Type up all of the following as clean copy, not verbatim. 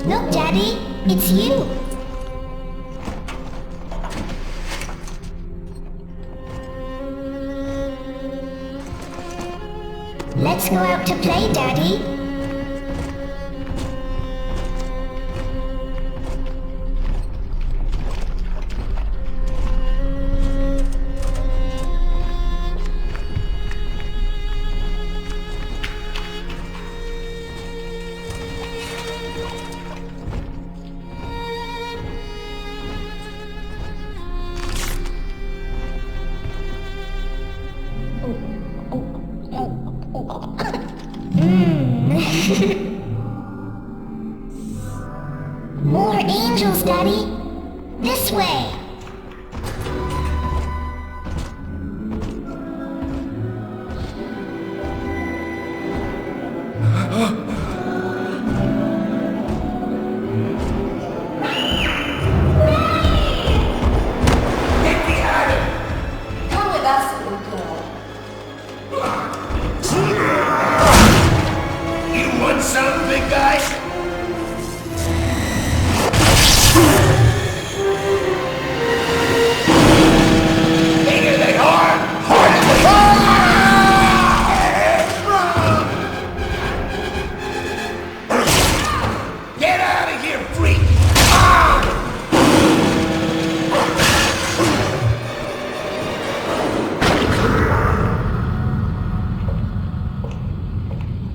Look, Daddy, it's you. Let's go out to play, Daddy. More angels, Daddy. This way. Come with us, little girl. You want some, big guy? Bigger than hard! Harder than hard! Get out of here, freak!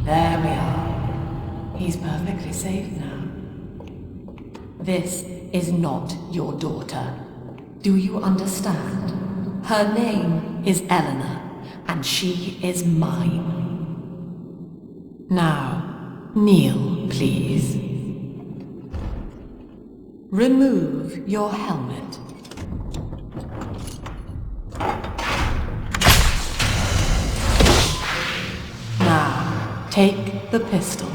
There we are. He's perfectly safe now. This is not your daughter. Do you understand? Her name is Eleanor, and she is mine. Now, kneel, please. Remove your helmet. Now, take the pistol.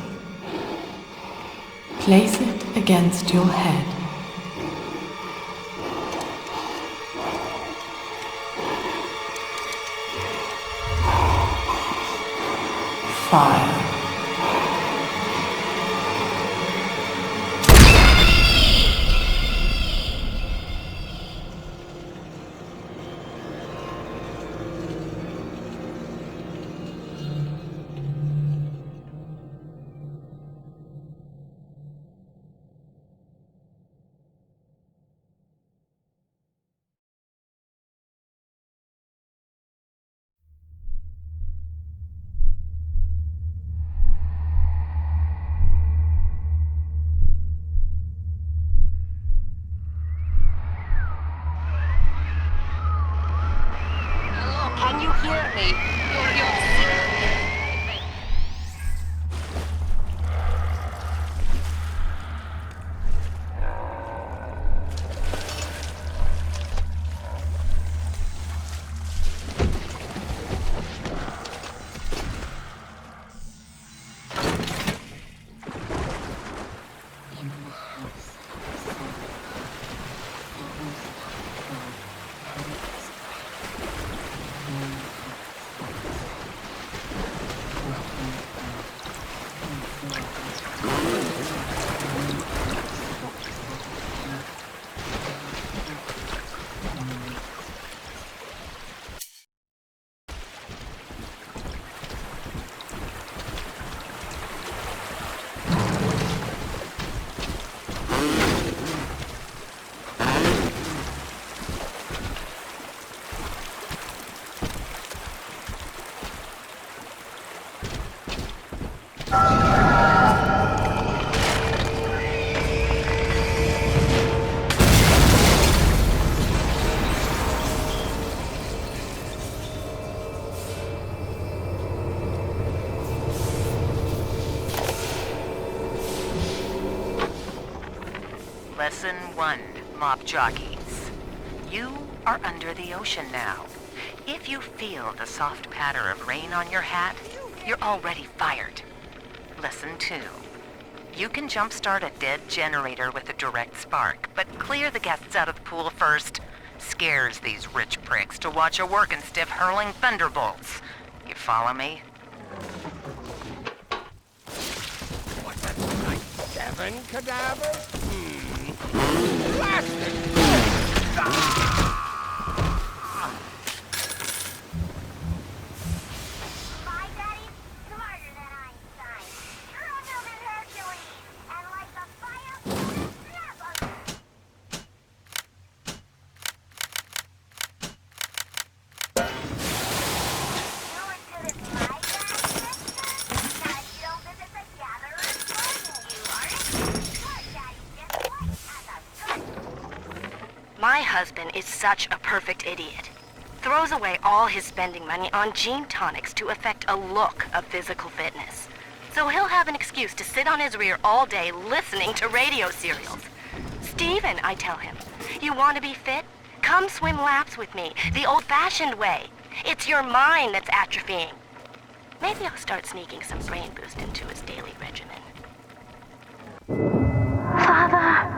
Place it against your head. Fire. Can you hear me? You're Lesson 1, Mob Jockeys. You are under the ocean now. If you feel the soft patter of rain on your hat, you're already fired. Lesson 2. You can jumpstart a dead generator with a direct spark, but clear the guests out of the pool first. Scares these rich pricks to watch a working stiff hurling thunderbolts. You follow me? What the night, damn Living cadavers? Plastic! My daddy's smarter than Einstein. Stronger than Hercules. And like the fire, never. You into this my dad, sister? Now you don't visit the gatherers, pardon you, are it? Your daddy just what has a gun. My husband is such a perfect idiot. Throws away all his spending money on gene tonics to affect a look of physical fitness. So he'll have an excuse to sit on his rear all day listening to radio serials. Steven, I tell him, you want to be fit? Come swim laps with me, the old-fashioned way. It's your mind that's atrophying. Maybe I'll start sneaking some brain boost into his daily regimen. Father!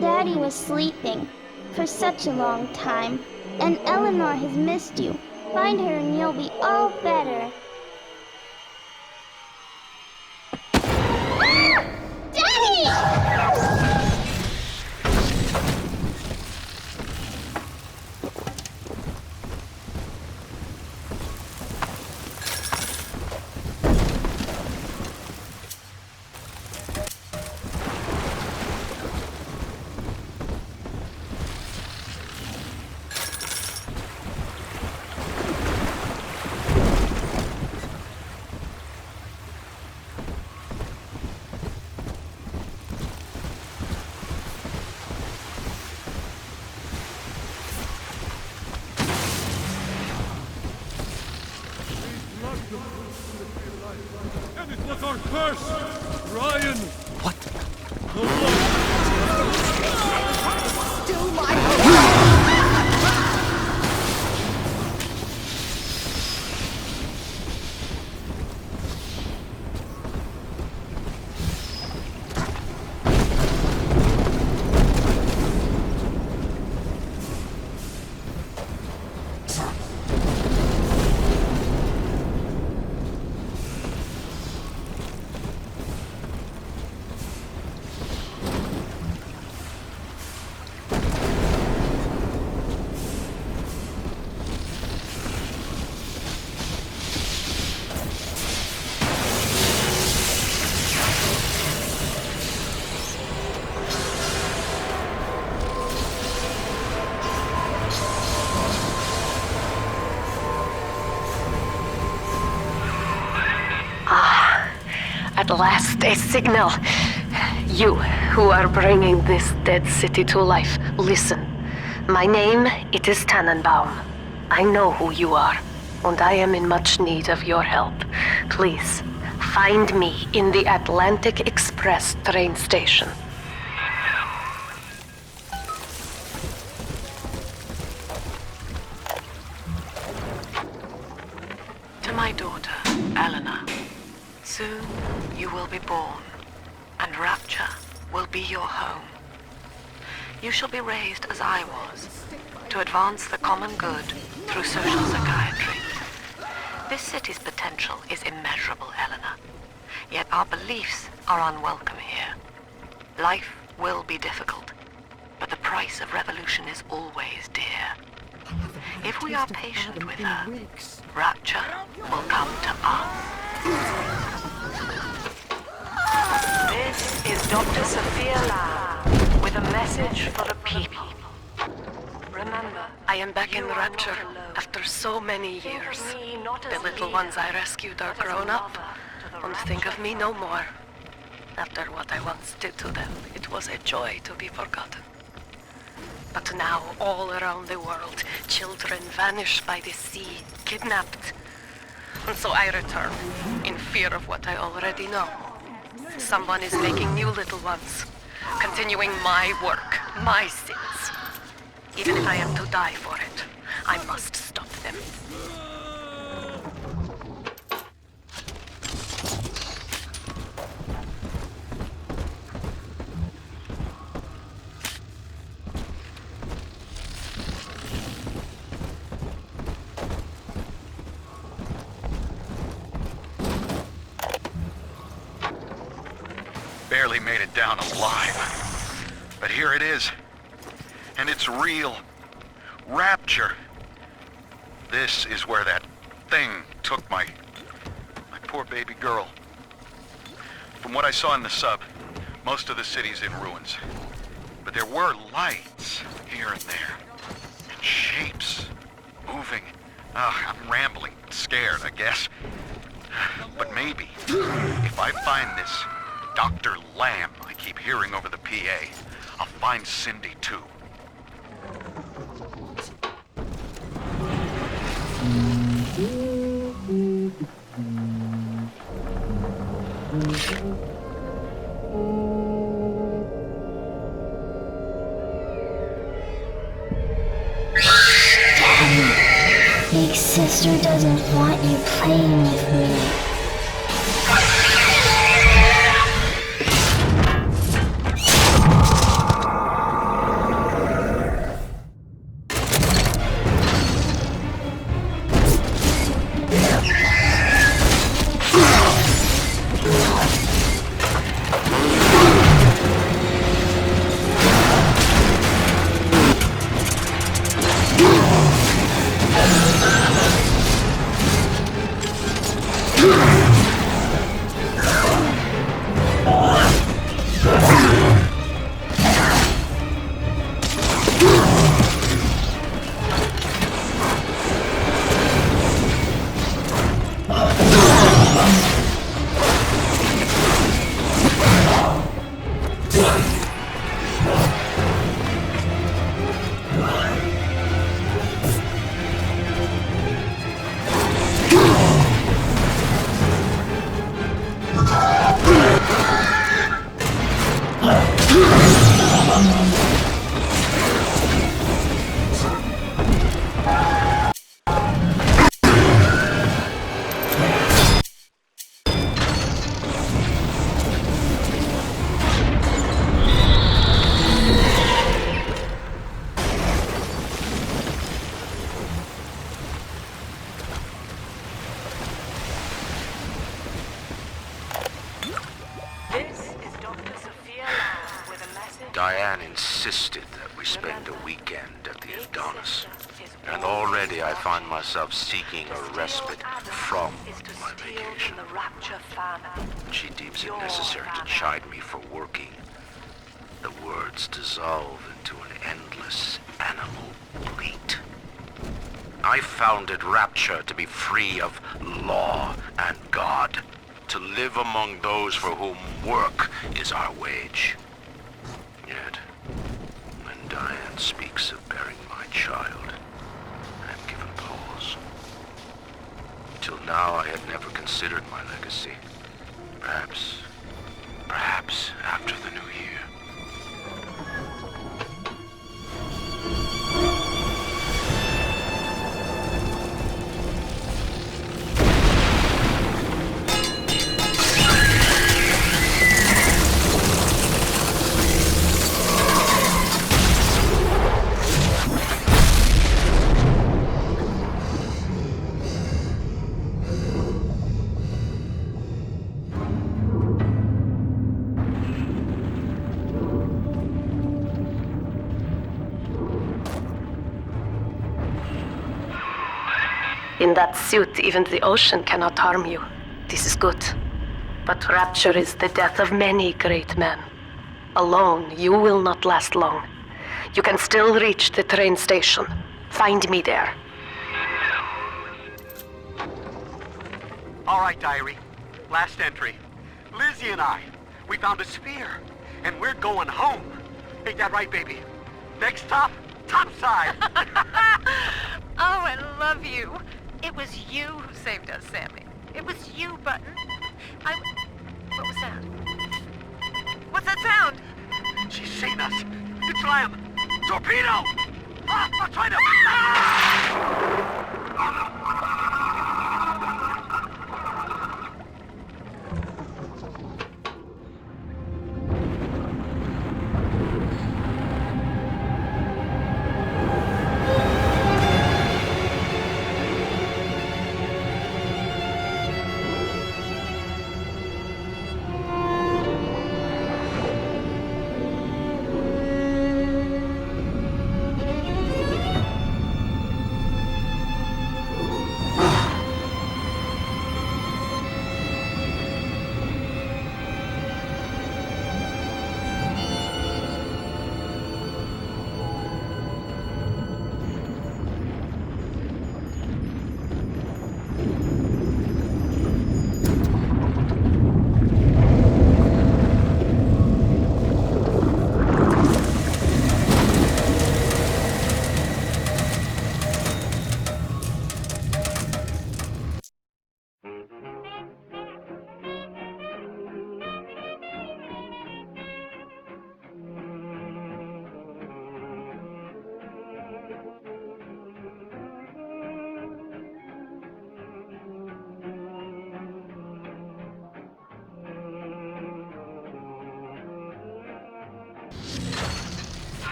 Daddy was sleeping for such a long time, and Eleanor has missed you. Find her and you'll be all better. Daddy! And it was our curse! Ryan! What? The Lord! Still my At last, a signal. You, who are bringing this dead city to life, listen. My name, it is Tannenbaum. I know who you are, and I am in much need of your help. Please, find me in the Atlantic Express train station. To my daughter, Eleanor. Soon you will be born, and Rapture will be your home. You shall be raised as I was, to advance the common good through social psychiatry. This city's potential is immeasurable, Eleanor. Yet our beliefs are unwelcome here. Life will be difficult, but the price of revolution is always dear. If we are patient with her, Rapture will come to us. This is Dr. Sophia Lau with a message for the people. Remember, I am back in Rapture after so many years. The little ones I rescued are grown up and think of me no more. After what I once did to them, it was a joy to be forgotten. But now, all around the world, children vanish by the sea, kidnapped. And so I return, in fear of what I already know. Someone is making new little ones, continuing my work, my sins. Even if I am to die for it, I must stop them. Barely made it down alive. But here it is. And it's real. Rapture. This is where that thing took my poor baby girl. From what I saw in the sub, most of the city's in ruins. But there were lights here and there. And shapes moving. I'm rambling, scared, I guess. But maybe, if I find this Dr. Lamb I keep hearing over the PA, I'll find Cindy too. Big sister doesn't want you playing with me. Diane insisted that we spend a weekend at the Adonis, and already I find myself seeking a respite from my vacation. She deems it necessary to chide me for working. The words dissolve into an endless animal bleat. I founded Rapture to be free of law and God, to live among those for whom work is our wage. Yet, when Diane speaks of bearing my child, I am given pause. Till now I had never considered my legacy. Perhaps after the new year. In that suit, even the ocean cannot harm you. This is good. But Rapture is the death of many great men. Alone, you will not last long. You can still reach the train station. Find me there. All right, diary. Last entry. Lizzie and I, we found a sphere, and we're going home. Ain't that right, baby? Next stop, topside. Oh, I love you. It was you who saved us, Sammy. It was you, Button. What was that? What's that sound? seen us. It's Lamb. Torpedo! I'm trying to... Ah!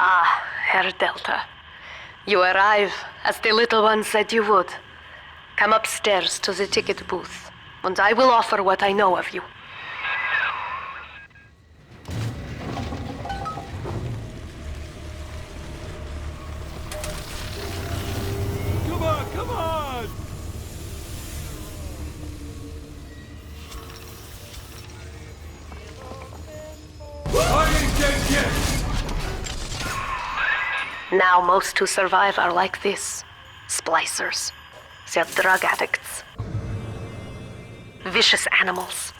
Ah, Herr Delta. You arrive, as the little one said you would. Come upstairs to the ticket booth, and I will offer what I know of you. Come on, come on! I ain't dead yet! Now most who survive are like this. Splicers. They're drug addicts. Vicious animals.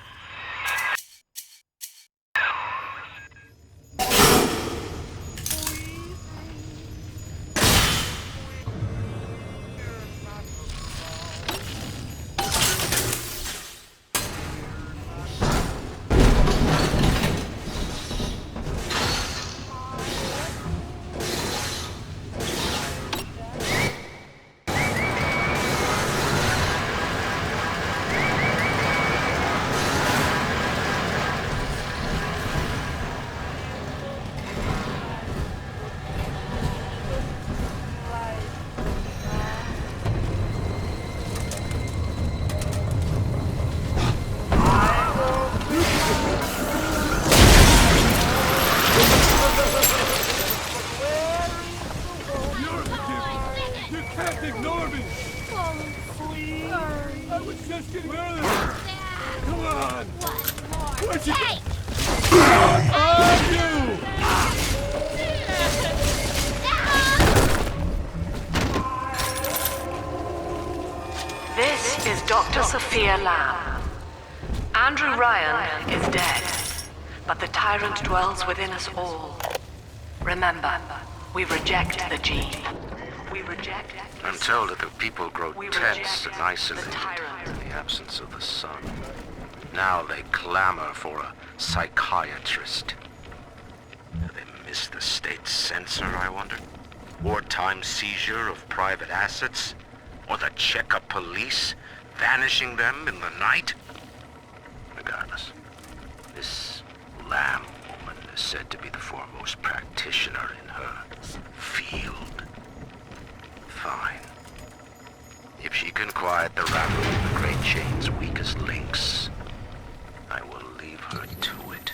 Ignore me! Please! I was just getting out of there! Come on! Where'd you go? On you! This is Dr. Sophia Lamb. Andrew Ryan is dead, but the tyrant dwells within us all. Remember, we reject the gene. We reject... I'm told that the people grow tense and isolated tyrant. in the absence of the sun. Now they clamor for a psychiatrist. Do they miss the state censor, I wonder? Wartime seizure of private assets? Or the checkup police vanishing them in the night? Regardless, this Lamb woman is said to be the foremost practitioner in her field. Fine. If she can quiet the rattle of the Great Chain's weakest links, I will leave her to it.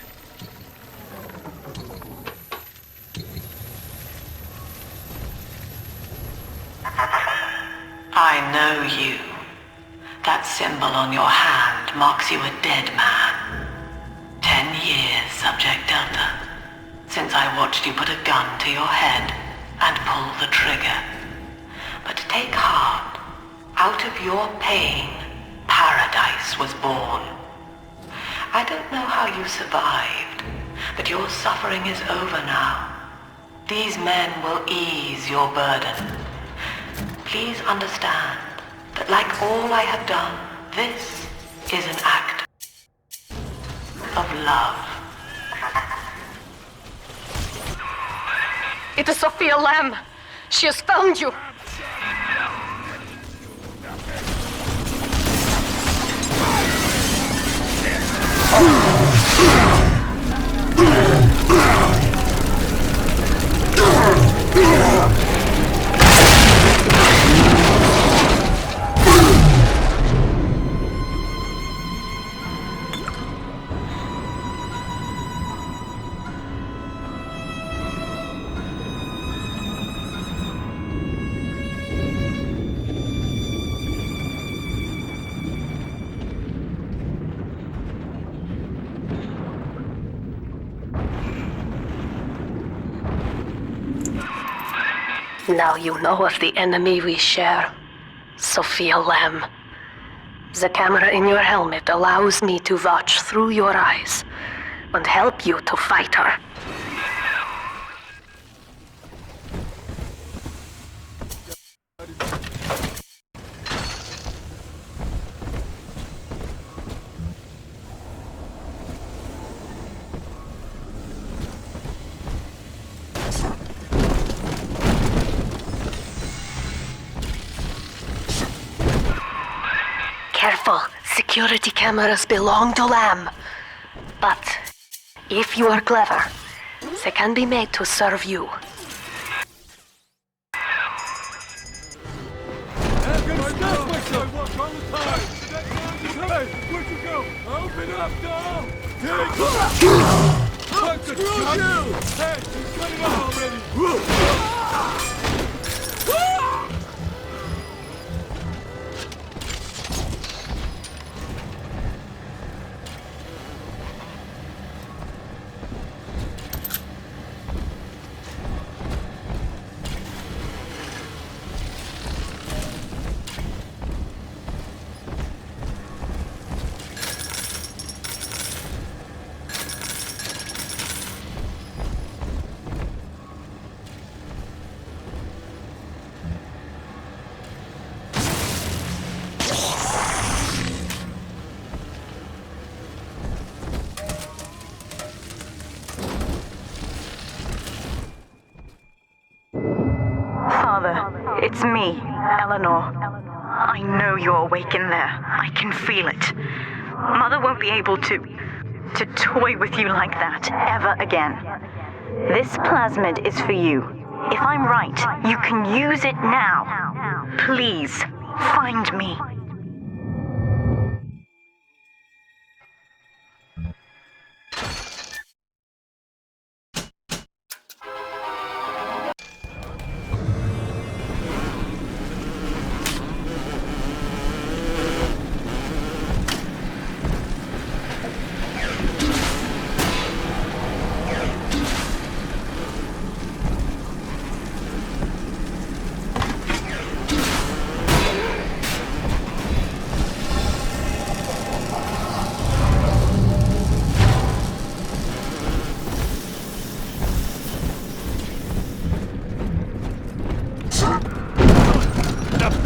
I know you. That symbol on your hand marks you a dead man. 10 years, Subject Delta, since I watched you put a gun to your head and pull the trigger. But take heart. Out of your pain, paradise was born. I don't know how you survived, but your suffering is over now. These men will ease your burden. Please understand that like all I have done, this is an act of love. It is Sophia Lamb. She has found you. Now you know of the enemy we share, Sophia Lamb. The camera in your helmet allows me to watch through your eyes and help you to fight her. Careful, security cameras belong to Lamb. But if you are clever, they can be made to serve you. Where'd you go? Open up, doll! Screw you! Hey, cut it off already! Father, it's me, Eleanor. I know you're awake in there. I can feel it. Mother won't be able to toy with you like that ever again. This plasmid is for you. If I'm right, you can use it now. Please, find me.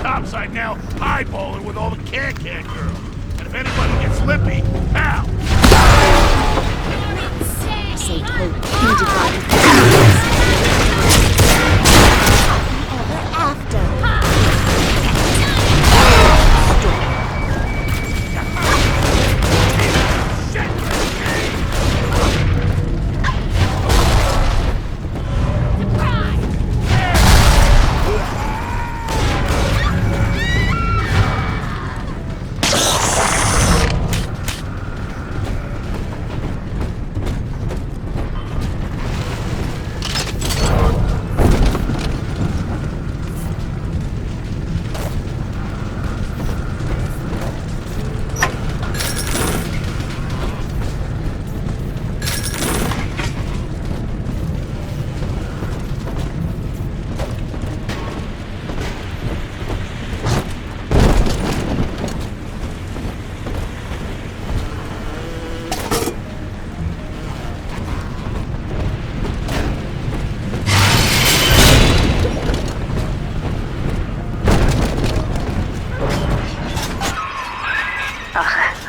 Topside now, eyeballing with all the can-can girls. And if anybody gets lippy, pow! Say hope,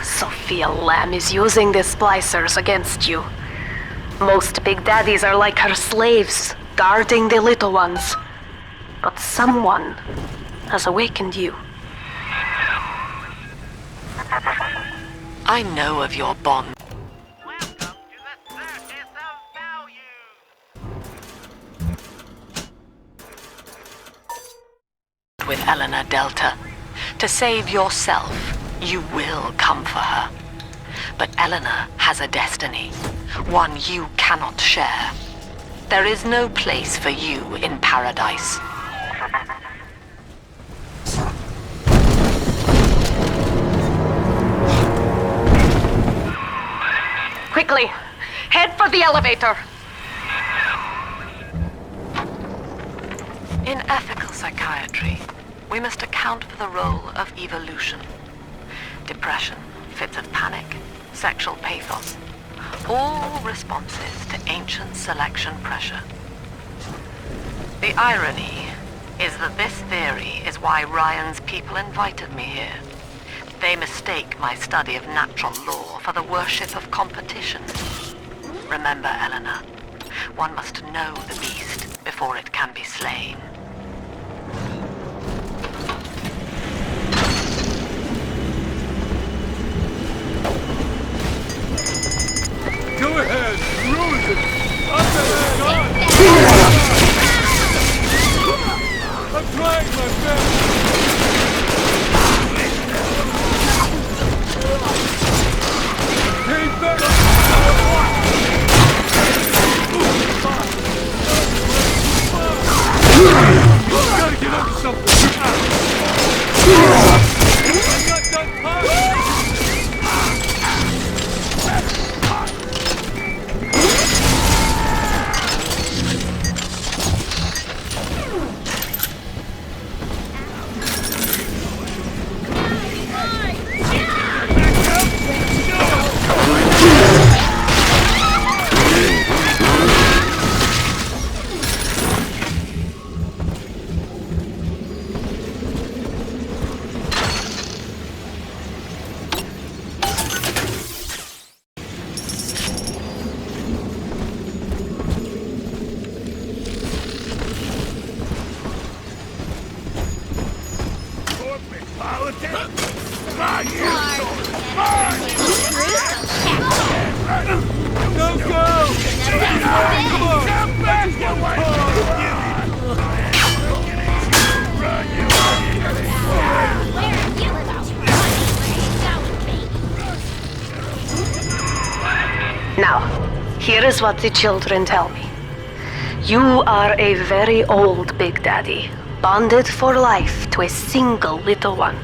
Sophia Lamb is using the splicers against you. Most big daddies are like her slaves, guarding the little ones. But someone has awakened you. I know of your bond. Welcome to the Circus of Value. With Eleanor Delta. To save yourself, you will come for her. But Eleanor has a destiny, one you cannot share. There is no place for you in paradise. Quickly, head for the elevator. In ethical psychiatry, we must account for the role of evolution. Depression, fits of panic, sexual pathos, all responses to ancient selection pressure. The irony is that this theory is why Ryan's people invited me here. They mistake my study of natural law for the worship of competition. Remember, Eleanor, one must know the beast before it can be slain. Go ahead, ruin it! Up ahead, on! I'm trying my best! Hey, better! Gotta get up something! I'm not done punching! Now, here is what the children tell me. You are a very old Big Daddy, bonded for life to a single little one.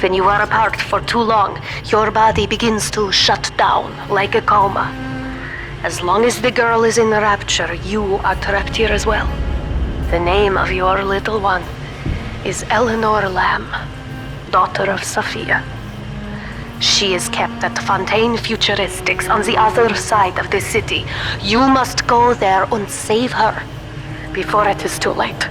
When you are apart for too long, your body begins to shut down like a coma. As long as the girl is in the rapture, you are trapped here as well. The name of your little one is Eleanor Lamb, daughter of Sophia. She is kept at Fontaine Futuristics on the other side of the city. You must go there and save her before it is too late.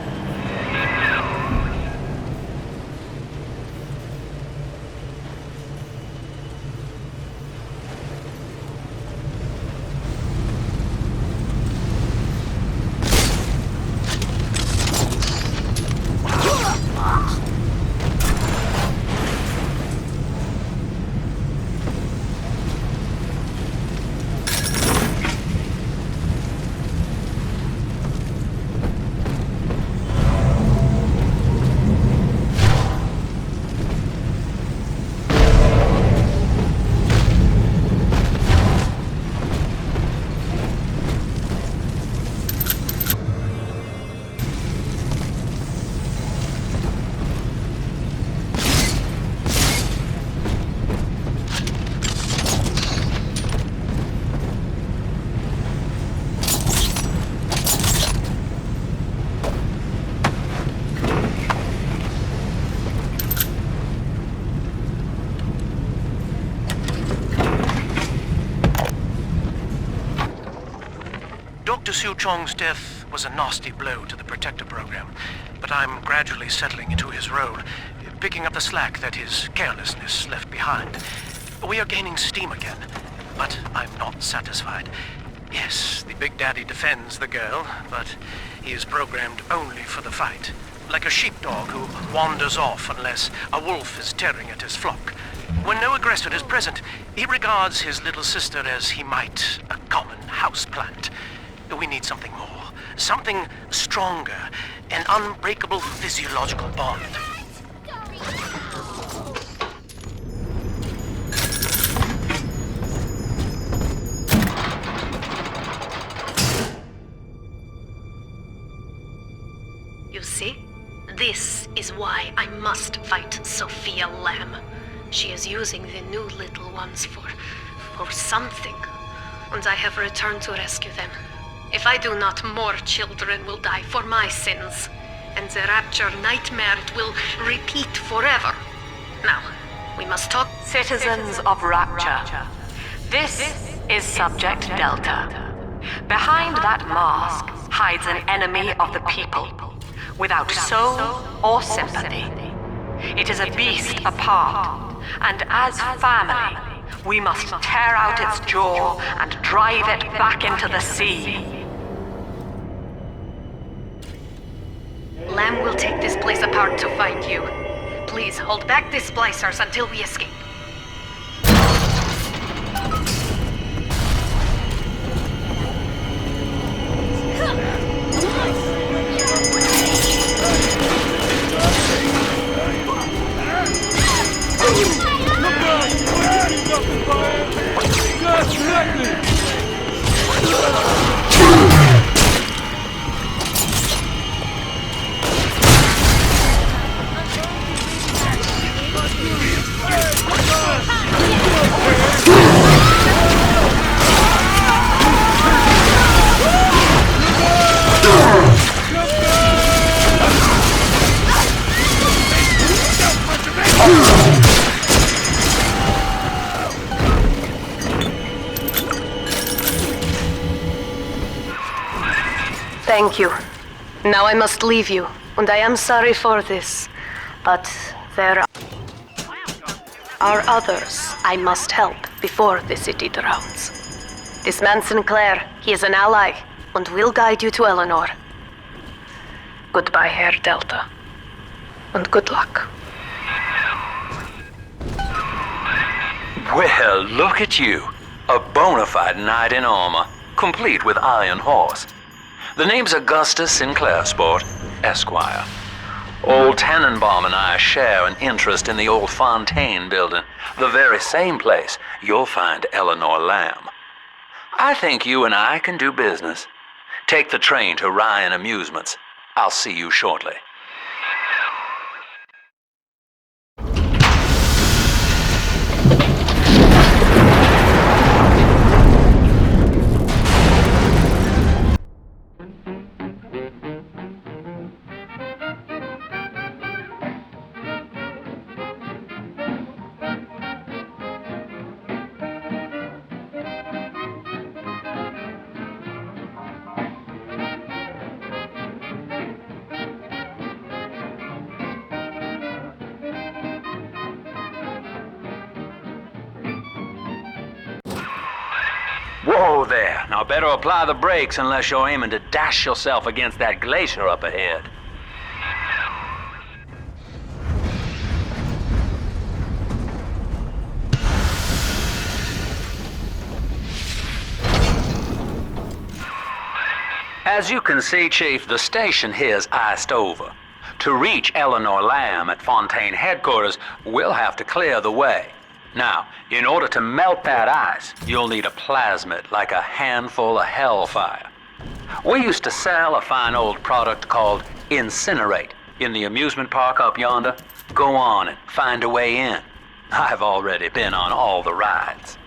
Su Chong's death was a nasty blow to the Protector program, but I'm gradually settling into his role, picking up the slack that his carelessness left behind. We are gaining steam again, but I'm not satisfied. Yes, the Big Daddy defends the girl, but he is programmed only for the fight. Like a sheepdog who wanders off unless a wolf is tearing at his flock. When no aggressor is present, he regards his little sister as he might a common houseplant. We need something more. Something stronger. An unbreakable physiological bond. You see? This is why I must fight Sophia Lamb. She is using the new little ones for something. And I have returned to rescue them. If I do not, more children will die for my sins. And the Rapture nightmare will repeat forever. Now, we must talk. Citizens of Rapture, this is Subject Delta. Behind that mask hides an enemy of the people, without soul or sympathy. It is a beast apart, and as family, we must tear out its jaw and drive it back into the sea. Lamb will take this place apart to find you. Please hold back the splicers until we escape. Thank you. Now I must leave you, and I am sorry for this, but there are others I must help before the city drowns. This man Sinclair, he is an ally, and will guide you to Eleanor. Goodbye, Herr Delta, and good luck. Well, look at you. A bona fide knight in armor, complete with iron horse. The name's Augustus Sinclair, Sport, Esquire. Old Tannenbaum and I share an interest in the old Fontaine building, the very same place you'll find Eleanor Lamb. I think you and I can do business. Take the train to Ryan Amusements. I'll see you shortly. Whoa there. Now better apply the brakes unless you're aiming to dash yourself against that glacier up ahead. As you can see, Chief, the station here's iced over. To reach Eleanor Lamb at Fontaine headquarters, we'll have to clear the way. Now, in order to melt that ice, you'll need a plasmid, like a handful of hellfire. We used to sell a fine old product called Incinerate in the amusement park up yonder. Go on and find a way in. I've already been on all the rides.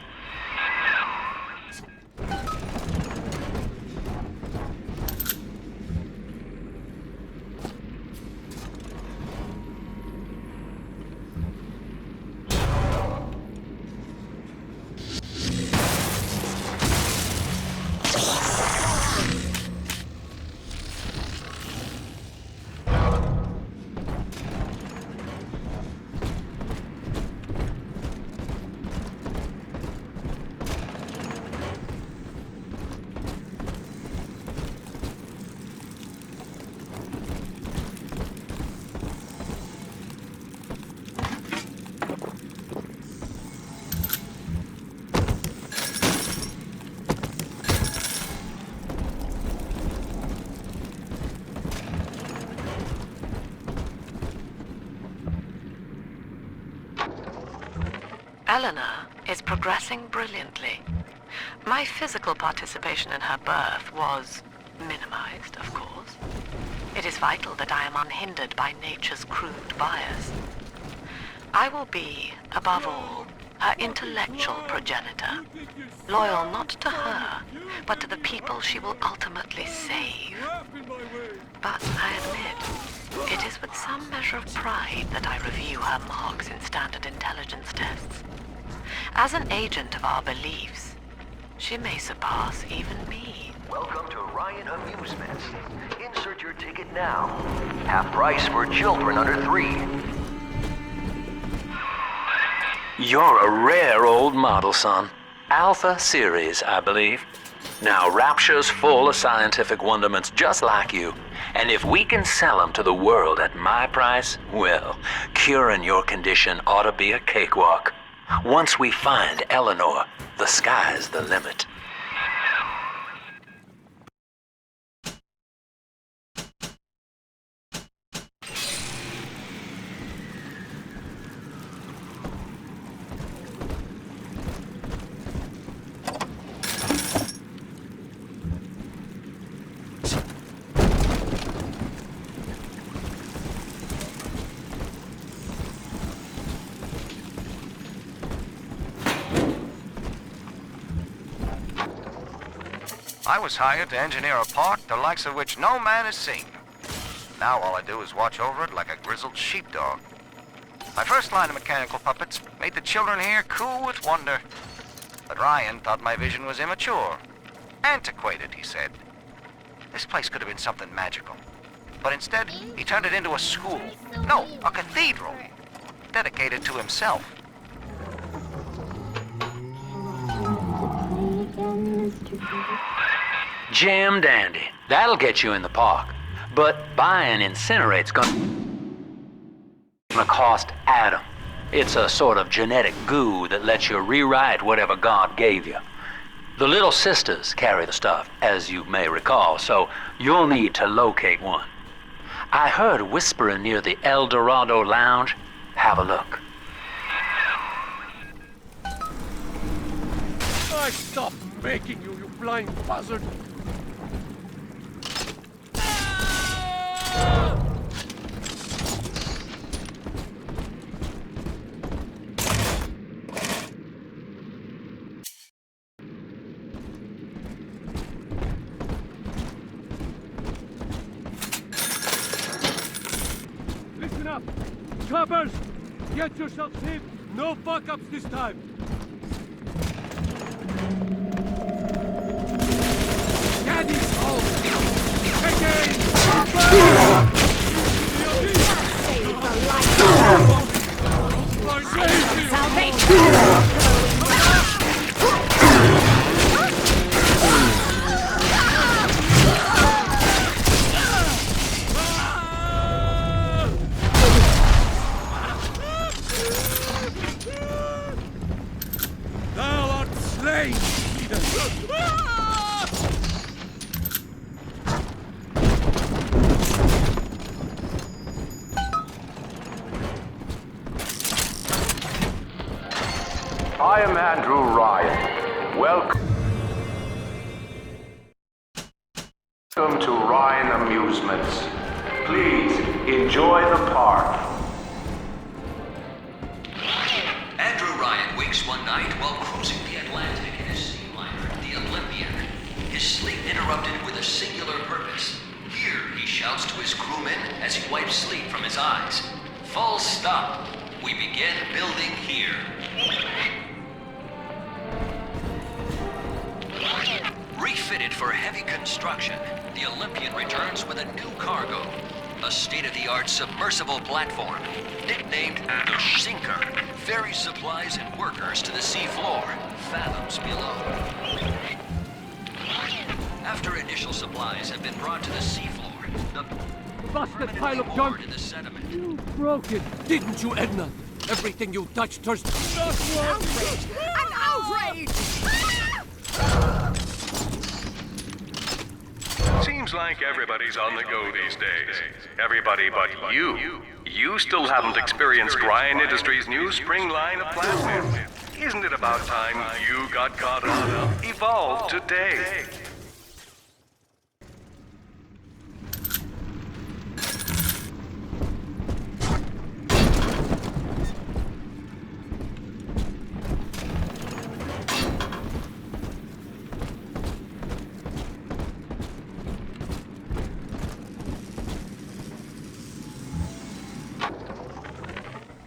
Eleanor is progressing brilliantly. My physical participation in her birth was minimized, of course. It is vital that I am unhindered by nature's crude bias. I will be, above all, her intellectual progenitor, loyal not to her, but to the people she will ultimately save. But I admit, it is with some measure of pride that I review her marks in standard intelligence tests. As an agent of our beliefs, she may surpass even me. Welcome to Ryan Amusements. Insert your ticket now. Half price for children under 3. You're a rare old model, son. Alpha series, I believe. Now, Rapture's full of scientific wonderments just like you. And if we can sell them to the world at my price, well, curing your condition ought to be a cakewalk. Once we find Eleanor, the sky's the limit. I was hired to engineer a park the likes of which no man has seen. Now all I do is watch over it like a grizzled sheepdog. My first line of mechanical puppets made the children here coo with wonder. But Ryan thought my vision was immature. Antiquated, he said. This place could have been something magical. But instead, he turned it into a school. No, a cathedral. Dedicated to himself. Jam dandy. That'll get you in the park. But buying Incinerate's gonna cost Adam. It's a sort of genetic goo that lets you rewrite whatever God gave you. The little sisters carry the stuff, as you may recall, so you'll need to locate one. I heard whispering near the El Dorado Lounge. Have a look. I stopped making you, you blind buzzard! Listen up! Choppers! Get yourself safe! No fuck-ups this time! Daddy's home! Thou art slain, Eden! I am Andrew Ryan. Welcome to Ryan Amusements. Please enjoy the park. Andrew Ryan wakes one night while cruising the Atlantic in his sea liner, the Olympian. His sleep interrupted with a singular purpose. Here, he shouts to his crewmen as he wipes sleep from his eyes. Full stop. We begin building here. Refitted for heavy construction, the Olympian returns with a new cargo. A state-of-the-art submersible platform, nicknamed the Sinker, ferries supplies and workers to the sea floor, fathoms below. After initial supplies have been brought to the seafloor, the Busted pile of junk! in the sediment. You broke it, didn't you, Edna? Everything you touched turns... Outrage! An outrage! Seems like everybody's on the go these days. Everybody but you. You still haven't experienced Ryan Industries' new spring line of plasmids. Isn't it about time you got caught up? Evolved today.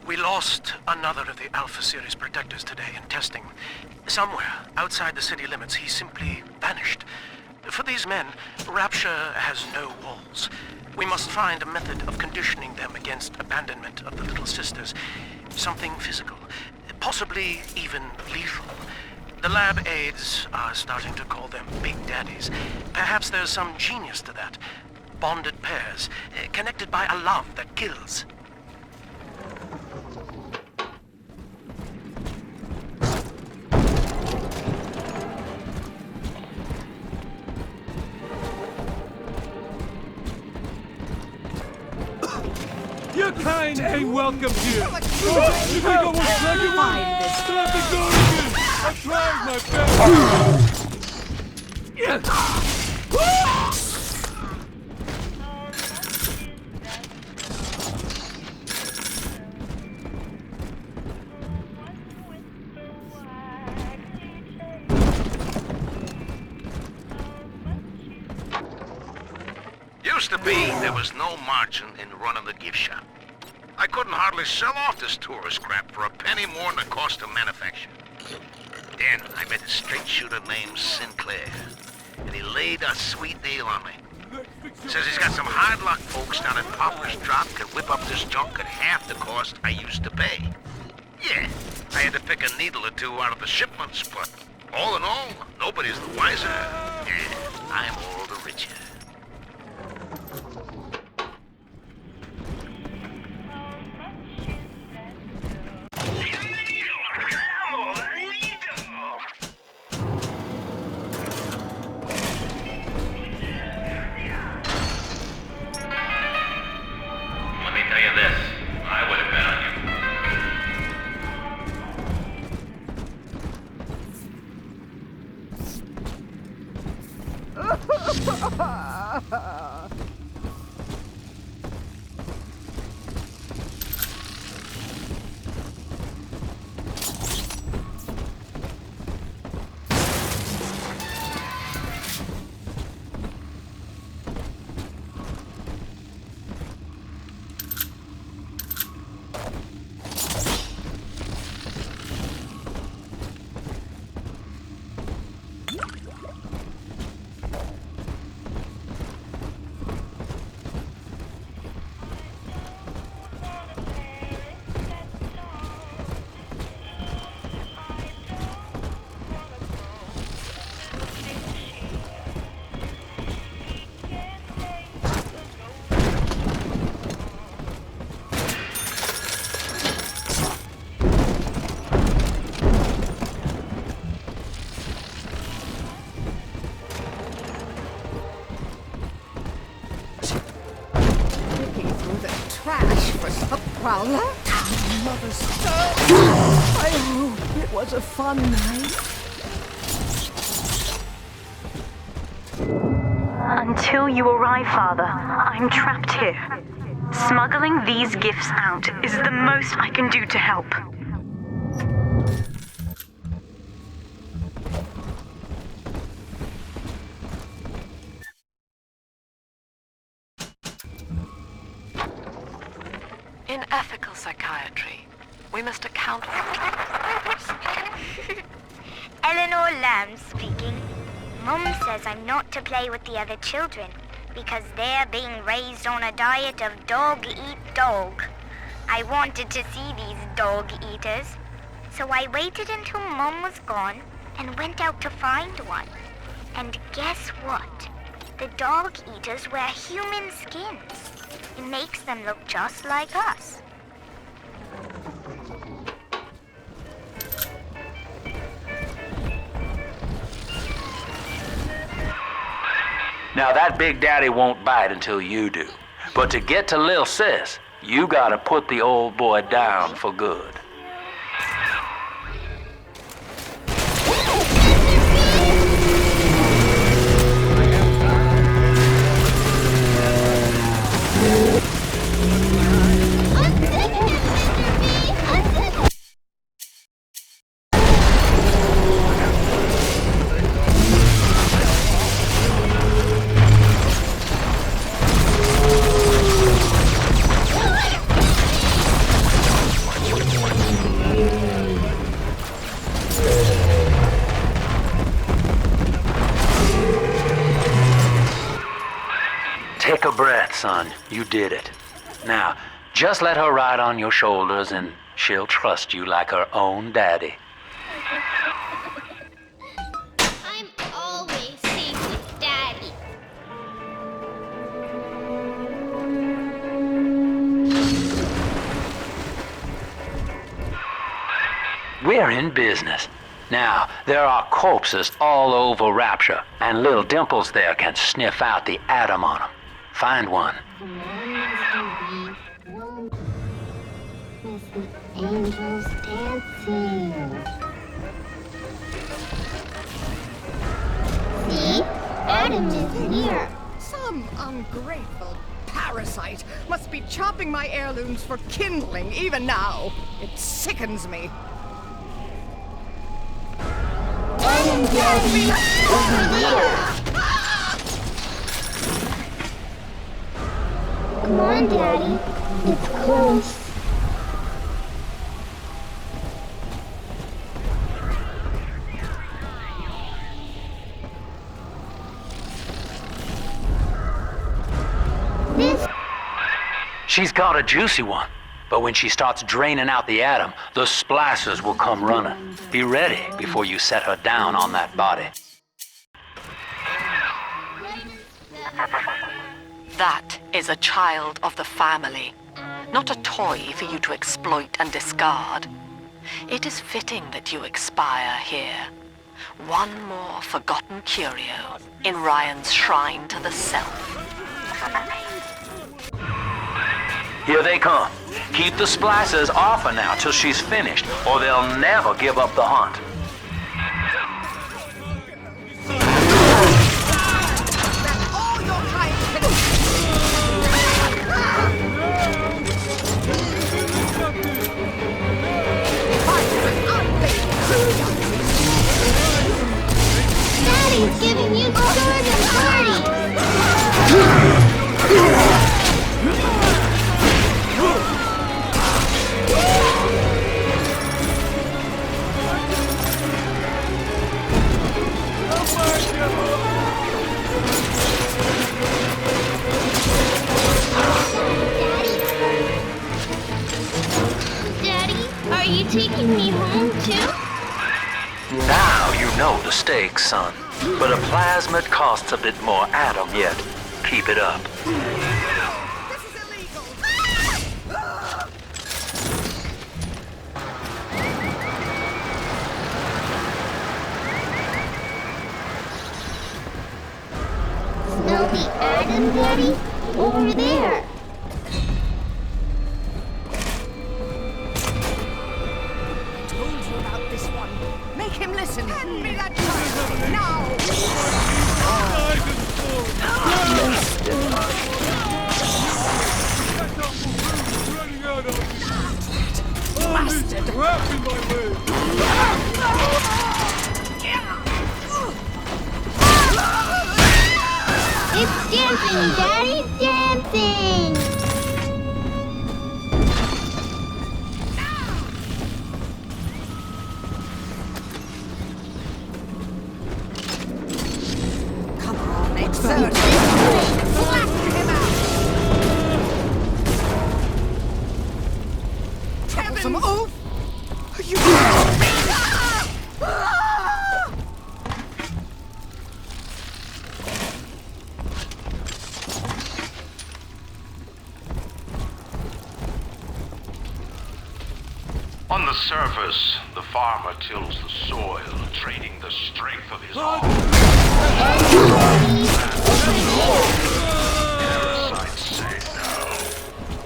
We lost another of the Alpha Series protectors today in testing. Somewhere outside the city limits, he simply vanished. For these men, Rapture has no walls. We must find a method of conditioning them against abandonment of the Little Sisters. Something physical, possibly even lethal. The lab aides are starting to call them Big Daddies. Perhaps there's some genius to that. Bonded pairs, connected by a love that kills. Your kind ain't welcome here. You think I won't drag you one? Still have to go again. I tried my best. Used to be, there was no margin in running the gift shop. I couldn't hardly sell off this tourist crap for a penny more than the cost of manufacture. Then I met a straight shooter named Sinclair, and he laid a sweet deal on me. Says he's got some hard luck folks down at Popper's Drop can whip up this junk at half the cost I used to pay. Yeah, I had to pick a needle or two out of the shipments, but all in all, nobody's the wiser. Yeah, I'm all the richer. Prowler? Mother's stuff! I hope it was a fun night. Until you arrive, Father, I'm trapped here. Smuggling these gifts out is the most I can do to help. In ethical psychiatry, we must account for... Eleanor Lamb speaking. Mum says I'm not to play with the other children because they're being raised on a diet of dog-eat-dog. I wanted to see these dog-eaters, so I waited until Mum was gone and went out to find one. And guess what? The dog-eaters wear human skins. It makes them look just like us. Now that Big Daddy won't bite until you do. But to get to Lil Sis, you gotta put the old boy down for good. Take a breath, son. You did it. Now, just let her ride on your shoulders and she'll trust you like her own daddy. I'm always safe with Daddy. We're in business. Now, there are corpses all over Rapture, and little Dimples there can sniff out the atom on them. Find one. Angels dancing. See? Adam is here. Some ungrateful parasite must be chopping my heirlooms for kindling even now. It sickens me. Adam, Daddy, over there. Come on, Daddy. It's close. She's got a juicy one, but when she starts draining out the atom, the splicers will come running. Be ready before you set her down on that body. That is a child of the family, not a toy for you to exploit and discard. It is fitting that you expire here. One more forgotten curio in Ryan's shrine to the self. Here they come. Keep the splicers off her now till she's finished, or they'll never give up the hunt. Daddy's giving you sword and party. Daddy, are you taking me home too? Now you know the stakes, son. But a plasmid costs a bit more atom yet. Keep it up. Smell the atom, Daddy? Over there. Told you about this one. Make him listen. Hand me that child now. Bastard! It's dancing, Daddy, dancing! Come on, exert. Flatten him out. Troublesome oaf! You On the surface, the farmer tills the soil, trading the strength of his arm. Parasites say no.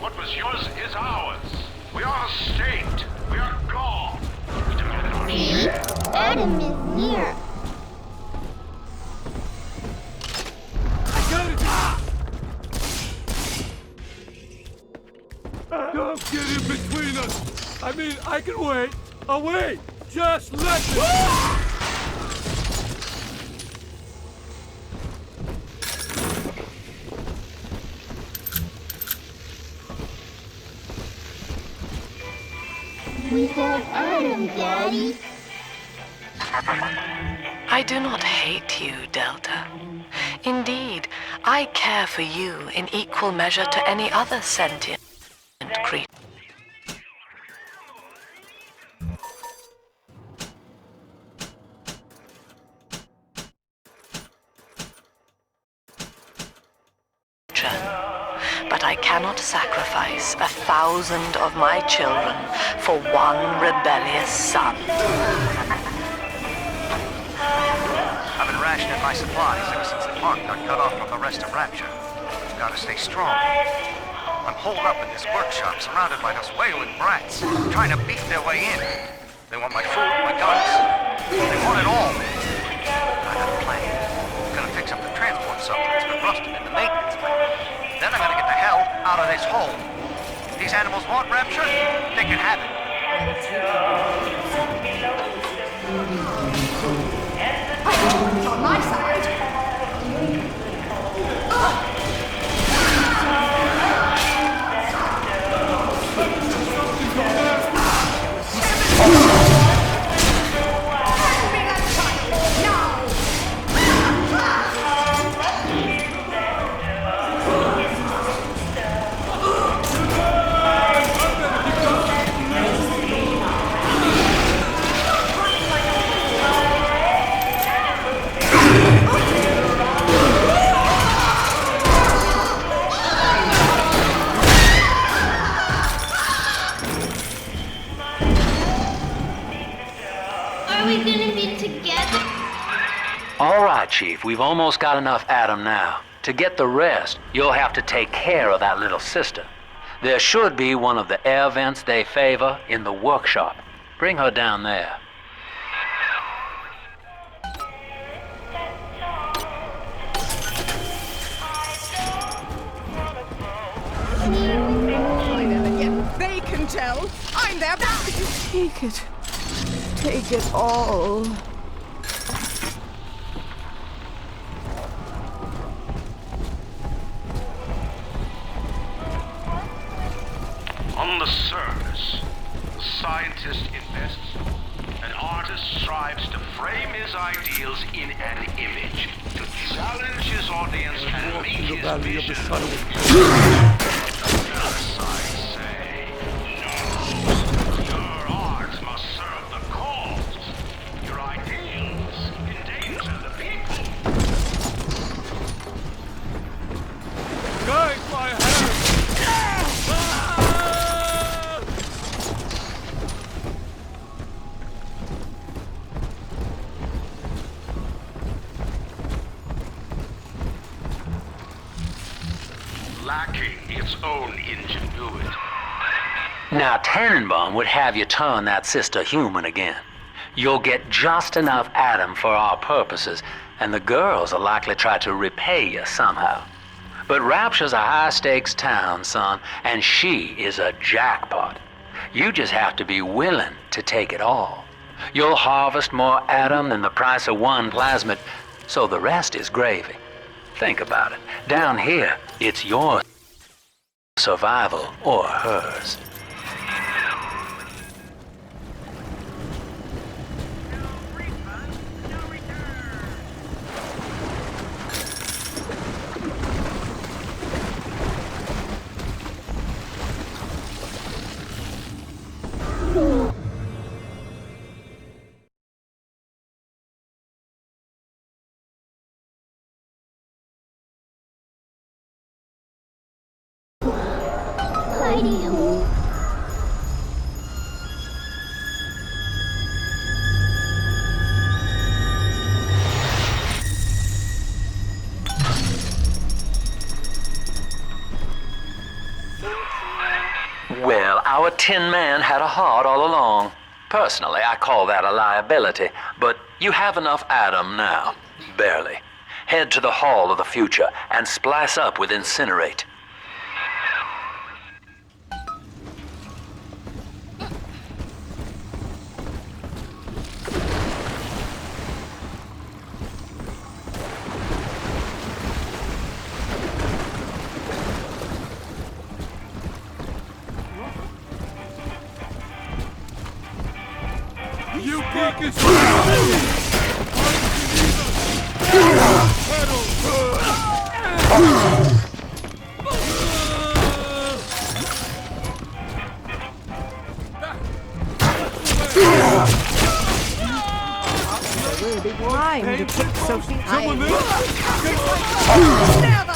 What was yours is ours. We are a state. We are God. We demand our See? Adam is near. Don't get in between us! I mean, I can wait. I'll wait. Just let me. We have Adam, Daddy. I do not hate you, Delta. Indeed, I care for you in equal measure to any other sentient creature. But I cannot sacrifice 1,000 of my children for one rebellious son. I've been rationing my supplies ever since the park got cut off from the rest of Rapture. Gotta stay strong. I'm holed up in this workshop, surrounded by those wailing brats, trying to beat their way in. They want my food, my guns. They want it all. I got a plan. I'm gonna fix up the transport sub that's been rusted in the maintenance plant. Then I'm gonna get the hell out of this hole. These animals want Rapture? They can have it. On my side. Are we gonna be together? All right, Chief, we've almost got enough Adam now. To get the rest, you'll have to take care of that little sister. There should be one of the air vents they favor in the workshop. Bring her down there. They can tell. I'm their back. Take it. Take it all. On the surface, the scientist invests, an artist strives to frame his ideals in an image, to challenge his audience and make his vision. Sides say, no, your art must serve the cause. Your ideals endanger the people. Guide my hand! Lacking its own ingenuity. Now, Tannenbaum would have you turn that sister human again. You'll get just enough Adam for our purposes, and the girls will likely try to repay you somehow. But Rapture's a high-stakes town, son, and she is a jackpot. You just have to be willing to take it all. You'll harvest more Adam than the price of one plasmid, so the rest is gravy. Think about it. Down here, it's your survival or hers. Hidey hole. Well, our Tin Man had a heart all along. Personally, I call that a liability, but you have enough Adam now. Barely. Head to the Hall of the Future and splice up with Incinerate. You geekers! with this? Never!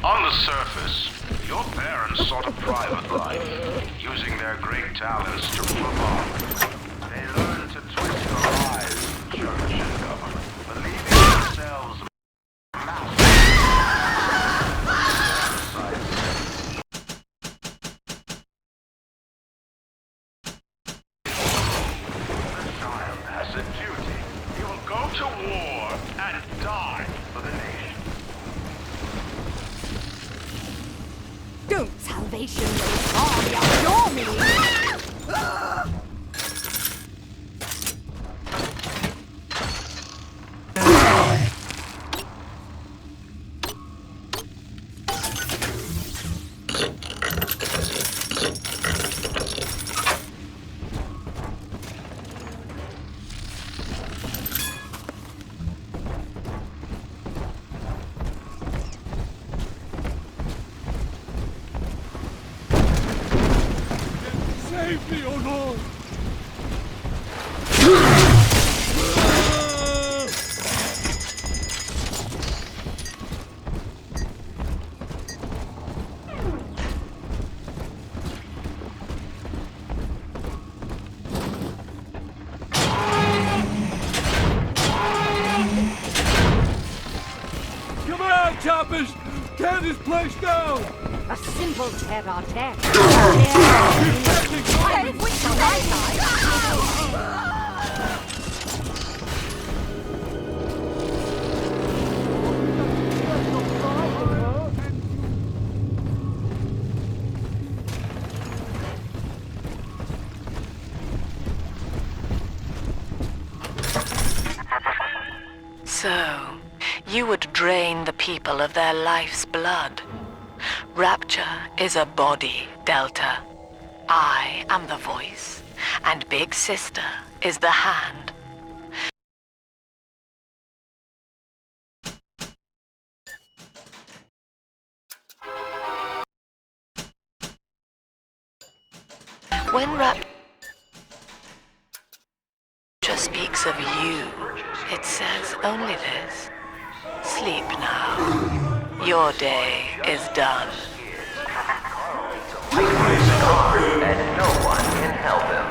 On the surface, your parents sought a private life, using their great talents to provoke. They learned to twist your lies in church and government, believing themselves the child has a duty. He will go to war and die for the nation. Don't salvation go far beyond your means! Save me, oh Lord! Come on, choppers! Tear this place down! A simple terre-à-terre. So, you would drain the people of their life's blood. Rapture is a body, Delta. I am the voice, and Big Sister is the hand. When Rapture speaks of you, it says only this. Sleep now. Your day is done. And no one can help him.